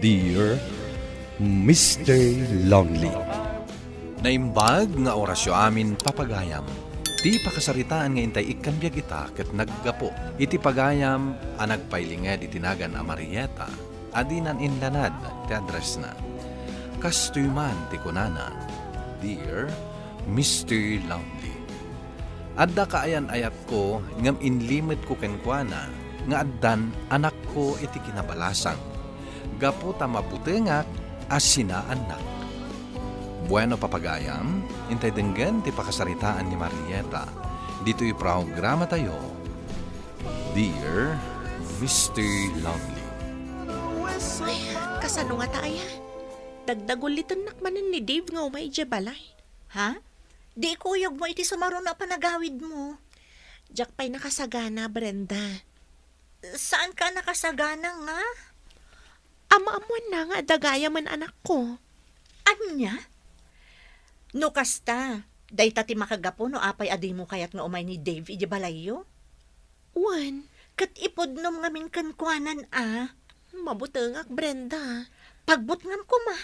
Dear Mr. Lonely. Naimbag nga orasyo amin papagayam. Ti pakasaritaan nga intay ikambiyag ita ket naggapo. Iti pagayam anagpailinged itinagan a Marieta. Adinan inlanad ti address na. Kastoy man ti kunana. Dear Mr. Lonely. Adda kaayan ayat ko ngam inlimit ko kenkwana nga addan anak ko iti kinabalasang. Gapo ta mabutengak as sinaanak. Bueno papagayam, intay denggan ti pakasaritaan ni Marieta. Dito'y programa tayo. Dear Mr. Lonely. Ay, kasano nga taaya? Dagdagulitan nakmanan ni Dave nga umay balay. Ha? Di kuyog mo iti sumaro na panagawid mo. Jack pa'y nakasagana, Brenda. Saan ka nakasagana nga? Ama-amuan na nga, dagaya man anak ko. Anya? No kasta, day tati makagapo no apay adi mo kayat nga umay ni Dave iti balayo? Wan, Kat ipodnom ngamin kankwanan mabutengak, Brenda. Pagbutngam ko ma.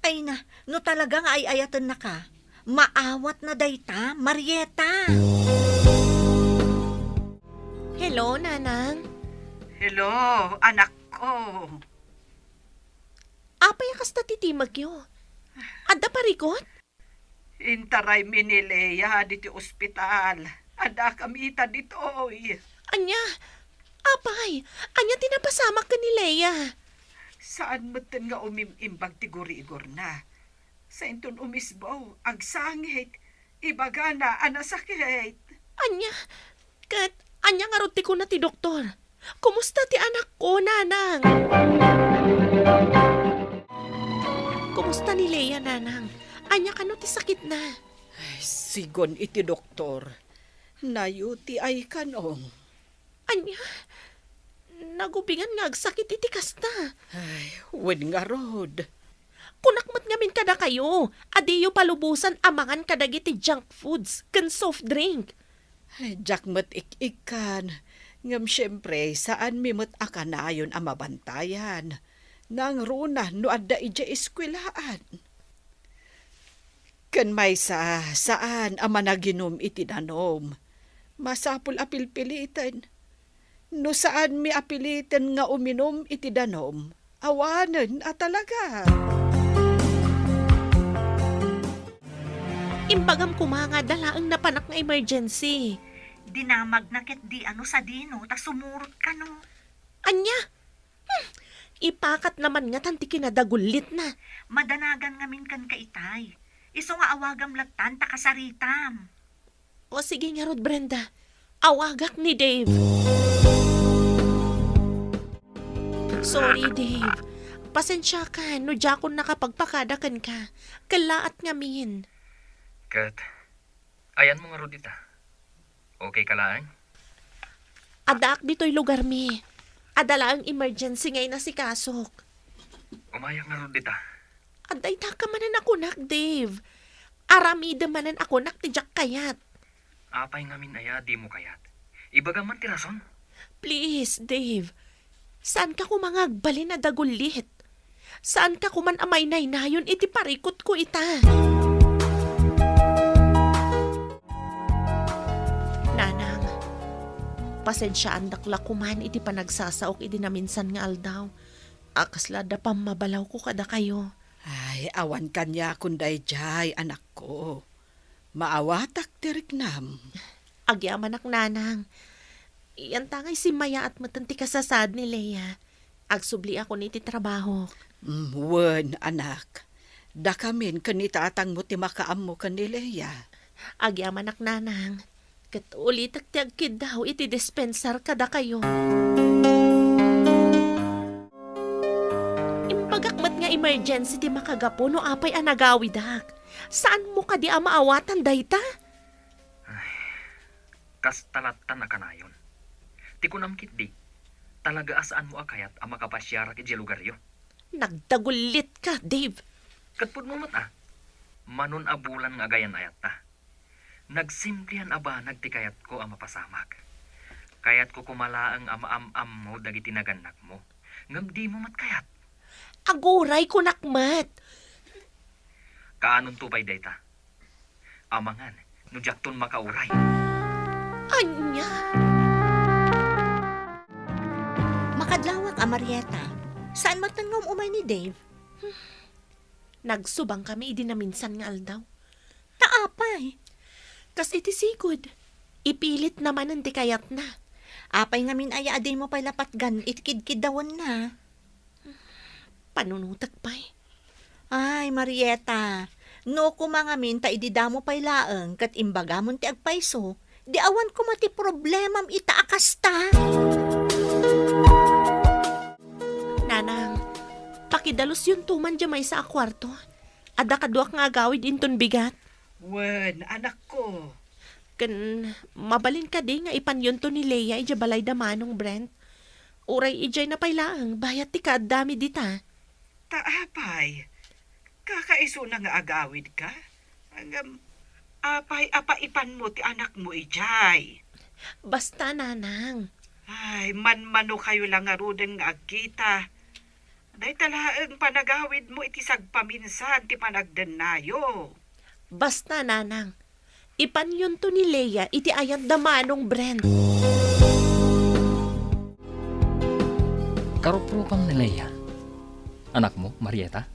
Ay na, no talaga nga ay ayatan na ka. Maawat na dayta, Marieta. Hello, Nanang. Hello, anak ko. Apay kasta titimag yo. Adda parikot? Intaray minileya dito ospital. Ada kamita dito. Anya, apay, anya tinapasamak ka ni Leia. Saan mo nga umimimbag tiguri-igor na? Sa inton umisbaw, agsangit. Ibaga na, anasakit. Anya, kat, anya nga roti ko na ti doktor. Kumusta ti anak ko, Nanang? Kumusta ni Leia, Nanang? Anya ka no ti sakit na. Sigon iti doktor. Nayuti ay kanong. Anya, nagubingan nga agsakit iti kasta. Ay, wen nga rod. Kunakmat ngamin kada kayo. Adiyo palubusan amangan kadagiti junk foods ken soft drink. Ay, jakmat ik-ikan. Ngam syempre, saan mimot akanayon ang mabantayan. Nang runa no adda ija eskwelaan. Ken may saan ang managinom iti danom. Masapul apilpilitan. No saan mi apilitan nga uminom iti danom, awanen at talaga. Imbagam kumanga dalaang napanak nga emergency. Dinamag na ket di ano sa dino, ta sumurot ka no. Anya? Ipakat naman nga tanti kinadagulit na. Madanagan ngamin kan kaitay. Iso nga awagam latan ta kasaritam. O sige nga Rod, Brenda. Awagak ni Dave. Sorry, Dave. Pasensya ka. No jakon nakapagpakadakan ka. Kalaat ngamin. Kat, ayan mo nga Rodita. Okay ka lang? Adaak dito'y lugar mi. Adala ang emergency ngayon na si Kasok. Umayak nga Rodita. Aday ta ka manan ako nak, Dave. Aramida manan ako nak ti Jack kayat. Apay ngamin aya, di mo kayat. Ibaga man tirason. Please, Dave. Saan ka kumangagbali na dagulit? Saan ka kuman amay nayon iti parikot ko ita? Nanang, pasensyaan dakla kuman iti panagsasaok iti na minsan nga aldaw. Akasla da pamabalaw ko kada kayo. Ay, awan kanya kunday jay, anak ko. Maawatak tiriknam. Agyaman ak nanang. Iyan tangay si Maya at matanti kasasad ni Leia. Agsubli ako niti trabaho. Wen, anak. Dakamin kanitatang mo ti makaam mo kanileya. Agyaman ak nanang. Katulit ak ti agkid daw iti dispensar kada kayo. Imbagakmat nga emergency ti makagapo no apay anagawidak. Saan mo ka di amaawatan dayta? Kas talatan na kanayon. Ti kunamkit di. Talaga asaan mo akayat ang makapasyarak iti lugaryo. Nagdagulit ka, Dave. Katpud mo mata. Manon abulan nga gayan ayat ta. Nagsimplihan aba nagtikayat ko ang mapasamak. Kayat ko kumala ang amaam-am mo dagiti naganak mo. Ngam di mo matkayat. Aguray ko nakmat. Kaanon tubay dayta. Amangan, no jakton makauray. Anya? Makadlawak, Marieta. Saan matangom umay ni Dave? Nagsubang kami idinaminsan nga aldaw. Taapay. Kas iti sigod. Ipilit naman ang tikayat na. Apay ngamin aya aday mo pa'y lapatgan, itkid-kid dawon na. Panunutag pa'y. Ay, Marieta, no kumangamin ta ididamo pa'y laeng, kat imbagamon ti agpayso, di awan ko mati problemam itaakas ta. Nanang, pakidalos yun tuman dyan may sa akwarto. Ada kaduak nga agawid inton bigat. Wen, anak ko. Kan mabalin ka di nga ipan yun to ni Leia ija balay damanong Brent. Uray ijay na pailaang bayat ti ka dami dita. Taapay. Kakaiso na nga agawid ka? Apay, apaipan mo ti anak mo ijay. Basta nanang. Ay, man-mano kayo lang nga rudeng nga agkita. Day talaang panagawid mo iti sagpaminsan ti panagdenayo. Basta nanang. Ipan yun to ni Leia iti ayat damanong Brent. Karupropang ni Leia. Anak mo, Marieta?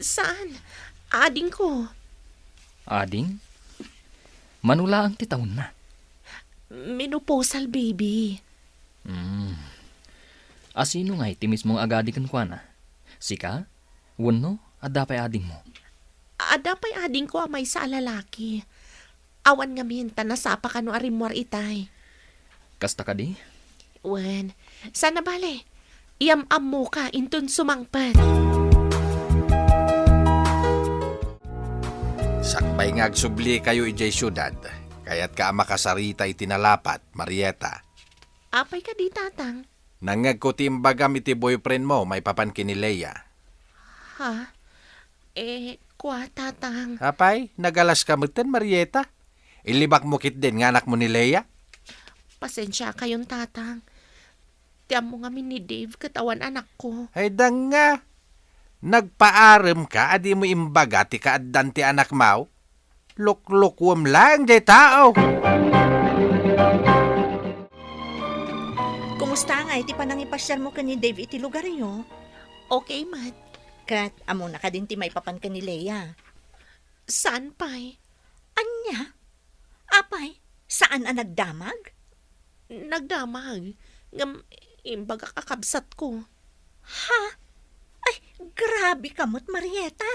Saan? Ading ko. Ading? Manula ang titawon na. Menopausal baby. Asino nga iti mismong agadi kan kwa na? Sika? Wano? Adapay ading mo? Adapay ading ko amay sa lalaki. Awan nga minta nasapa ka no arimwar itay. Kasta ka di? Wen, sana bale. Iam-am mo ka intun sumangpat. Sakbay nga agsubli kayo ijay syudad. Kaya't ka makasarita itinalapat, Marieta. Apay ka di tatang. Nangag ko timbagam iti boyfriend mo, may papankin ni Leia. Ha? Kwa tatang. Apay, nagalas ka mutin, Marieta. Ilibak mo kit din nga anak mo ni Leia. Pasensya kayong tatang. Tiyan mo nga ni Dave katawan anak ko. Ay dang nga. Nagpaaram ka, adi mo imbaga ti kaaddan ti anak mau. Luk-lukwam lang jay tao. Kumusta nga iti panangipasyal mo ka ni Dave iti lugar niyo? Okay, Mat. Kat, amo na ka din ti may papan ka ni Leia. Saan pa'y? Anya? Apay, saan ang nagdamag? Nagdamag. Ngam, imbaga kakabsat ko. Ha? Ay, grabe kamot, Marieta.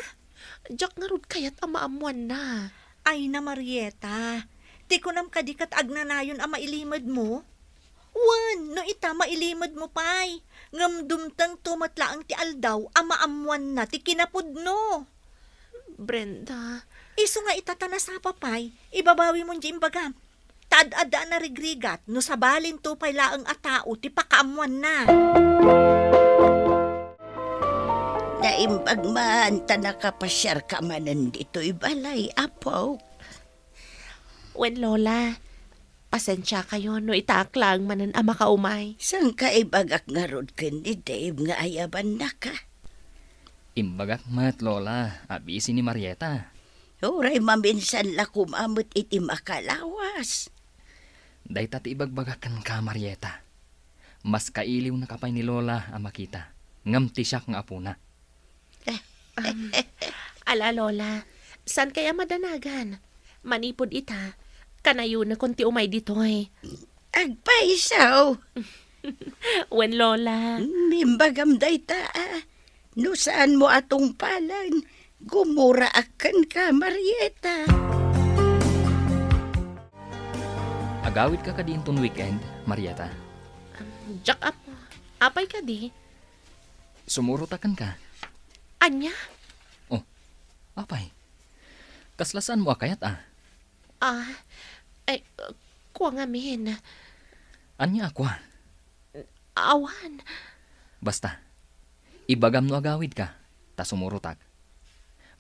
Diyak nga rod kaya't amaamuan na. Ay na, Marieta. Ti ko nam kadikat agnanayon ang mailimad mo. Wan, no ita mailimad mo pay. Ngam dumtang tumatlaang ti aldaw, amaamuan na ti kinapudno. Brenda, Iso nga itatana sa papay, ibabawi mo dyan bagam. Tad-ada na rigrigat, no sabalin to pay laang atao, ti pakaamuan na. Naimbag man, tanakapasyar ka manan dito'y balay, apo. wen lola, pasensya kayo no itaklang manan ama kaumay. Sang kaibagak nga rod ken ni Dave nga ayaban na ka. Imbagak mat, Lola. Abisi ni Marieta. Huray maminsan la kumamot iti makalawas. Day tati ibagbagakan ka, Marieta. Mas kailiw na kapay ni Lola ang makita. Ngamti siya nga apo na. Ala lola, san kaya madanagan? Manipod ita, kanayo na kunti umay ditoy. Agpaisaw, Wen lola, mimbagam day ta. No saan mo atong palan, gumura akan ka, Marieta. Agawid ka ka din ton weekend, Marieta. jak up, apay ka di? Sumurutakan ka. Anya? Oh, apay. Kaslasan mo akayat Kuwa nga min. Anya ako Awan. Basta, ibagam no agawid ka, ta sumurutak.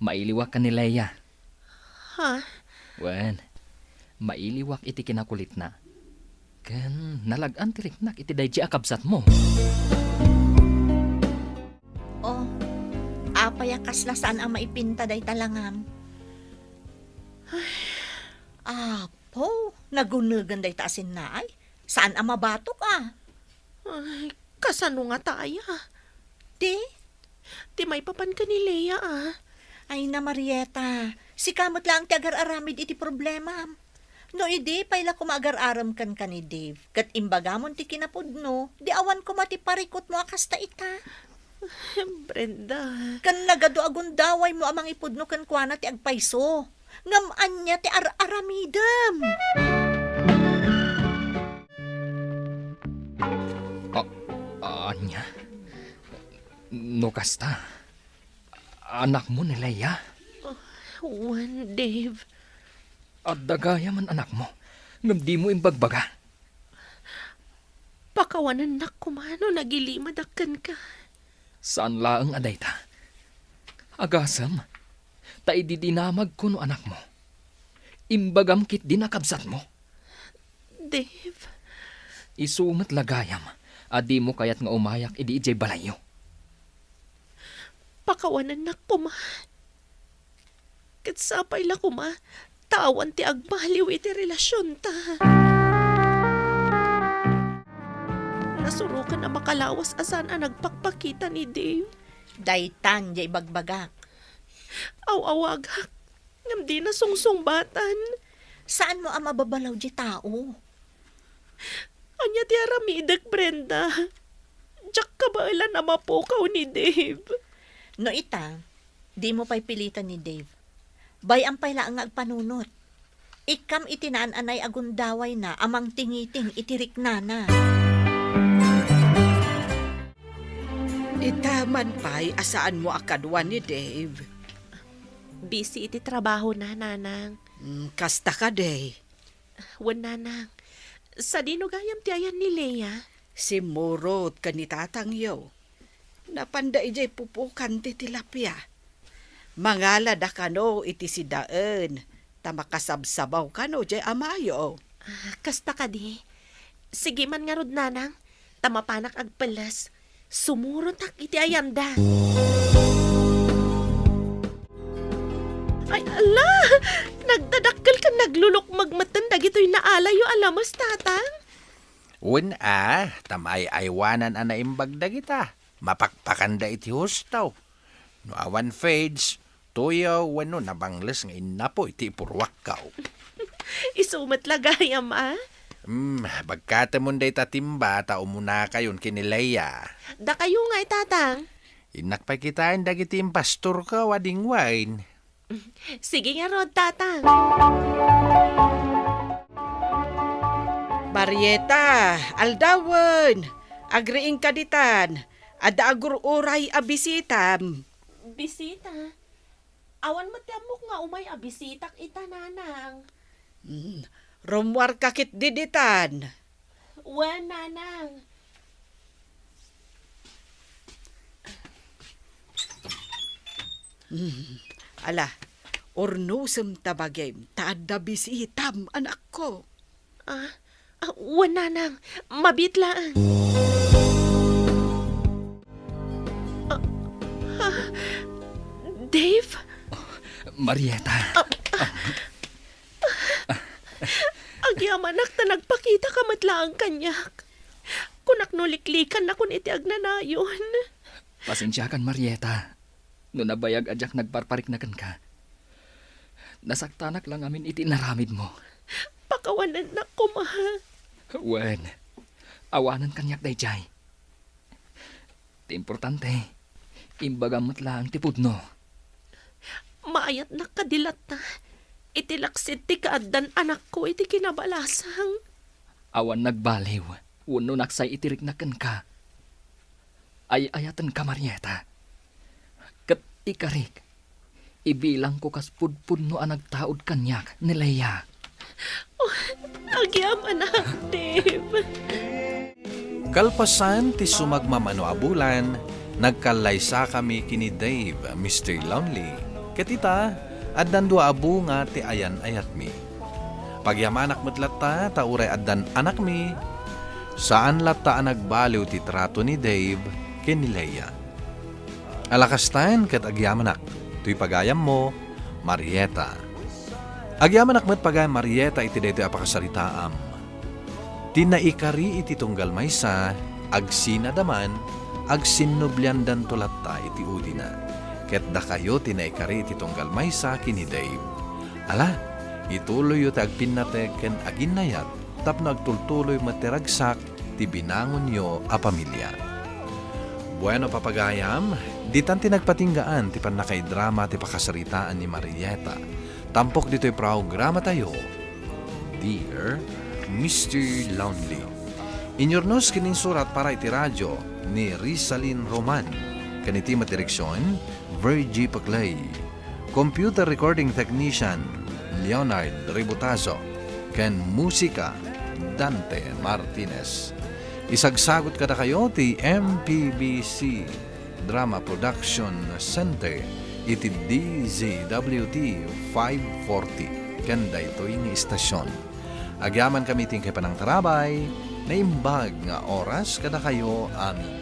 Mailiwak ka ni Leia. Ha? Wen, mailiwak iti kinakulit na. Ken, nalagan tiriknak iti dayji akabsat mo. payakas la saan ang maipinta day talangam. Apo, nagunugan day taasin na ay. Saan ang mabatok Ay, kasano nga tayo? Di? Ti may papan ka ni Leia Ay na Marieta, si kamot lang ti agar-aramid iti problema. No idi, paila ko maagar-aram kan ni Dave. Kat imbagamon ti kinapudno, di awan ko matiparikot mo akasta ita. Brenda. Kan nagado agundaway mo amang ipudno kan kuana ti agpaiso. Ngamaan niya ti aramidam. Anya? No kasta? Anak mo ni Leia? Juan, Dave. At dagaya man anak mo. Ngam di mo imbagbaga. Pakawanan na kumano, nagilimadakan ka. Saan laang aday ta? Agasam, ta ididinamag ko no anak mo. Imbagam kit di nakabsat mo. Dave. Isumat lagayam, adi mo kayat nga umayak idi ijay balayo. Pakawanan na kuma. Katsapay la kuma, tawan ti agbaliw iti relasyon ta. Nasurukan na makalawas asan ang nagpakpakita ni Dave. Daytan, jay bagbagak. Aw-awagak. Ngam di na sungsungbatan. Saan mo ang mababalaw di tao? Anya ti aramidak, Brenda. Diyak kabailan na mapukaw ni Dave. No ita, di mo pa'y pilitan ni Dave. Bay ang payla ang agpanunot. Ikam itinaan anay agundaway na amang tingiting itirik na. Itaman pa'y asaan mo akadwan ni Dave. Busy iti trabaho na, nanang. Kasta ka, day. Wan, nanang. Sa dinugayam ti ayan ni Leia. Si Murot kanitatang yaw. Napanda ijay pupukan ti tilapia. Mangala da kano iti si daan. Tamakasabsabaw kano jay amayo. Kasta ka di. Sige man nga rod, nanang. Tamapanak agpalas. Sumurot ak iti ayanda. Ay, ala! Nagdadakkel ka naglulukmag matan dagito'y naalayo alamas, tatang. Tamay aywanan ana imbagda kita. Mapakpakanda iti hustaw. No awan fades, tuyaw wano nabangles nga inapo iti purwakaw. Isumat lagayam, Bagkata mo day tatimba, ta umuna kayon kinileya. Da kayo nga, tatang. Inak pa kitain dagiti pastor ka wading wine. Sige nga rod, tatang. Marieta, aldawan. Agriing kaditan. Ada agur-uray abisitam. Bisita? Awan matyamok nga umay abisitak ita, nanang. Rumwar kakit diditan. Wan, nanang. Ala, ornusem tabagem, taada bisitam anak ko. Wan, nanang. Mabitlaan. Dave? Marieta. Agyamanak na nagpakita ka matlaang kanyak. Kunak nuliklikan na kun iti agnanayon. Pasensya kan, Marieta. No nabayag adyak nagparparik na kan ka. Nasaktanak lang amin iti naramid mo. Pakawanan na kuma. Wen, awanan kanyak day jay. Ti importante, imbagamat lang tipudno. Maayat na kadilat na. Itilaksit ti kaadan anak ko iti kinabalasang. Awan nagbaliw, uno naksay itirik na kan ka. Ay-ayatan ka, Marieta. Kat ikarik, ibilang ko kas pudpudno ang nagtaod kanyak ni Leia. Agyaman na, Dave. Kalpasan ti sumagmamano abulan, nagkalaysa kami kini Dave, Mr. Lonely. Katita, addan dua abu nga ti ayan ayat mi. Pagyamanak matlatta, tauray addan anak mi. Saan latta ang nagbaliw ti trato ni Dave kini Leia. Alakastan ket agyamanak, tuy pagayam mo, Marieta. Agyamanak met pagayam Marieta iti daytoy apakasaritaam. Tinaikari iti tunggal maysa, agsinadaman, agsinubliandan tulatta iti udina. Ket da kayo tinaikari iti tunggal maysa kini Dave. Ala, ituloy yu tagpinnatek ken aginayat, tapno agtultuloy matiragsak ti binangon yo a pamilya. Bueno papagayam, ditan tinagpatinggaan ti panakaidrama ti pakasaritaan ni Marieta. Tampok dito'y programa tayo, Dear Mr. Lonely. Inyornos kining surat para iti radyo ni Rizalyn Roman. Kaniti matireksyon, Virgie Paclay. Computer Recording Technician, Leonard Ributazo. Ken musika, Dante Martinez. Isagsagot kada kayo ti MPBC Drama Production Center iti DZWT 540 kanda ito yung istasyon. Agyaman kami ting kay panang tarabay na imbag nga oras kada kayo amin.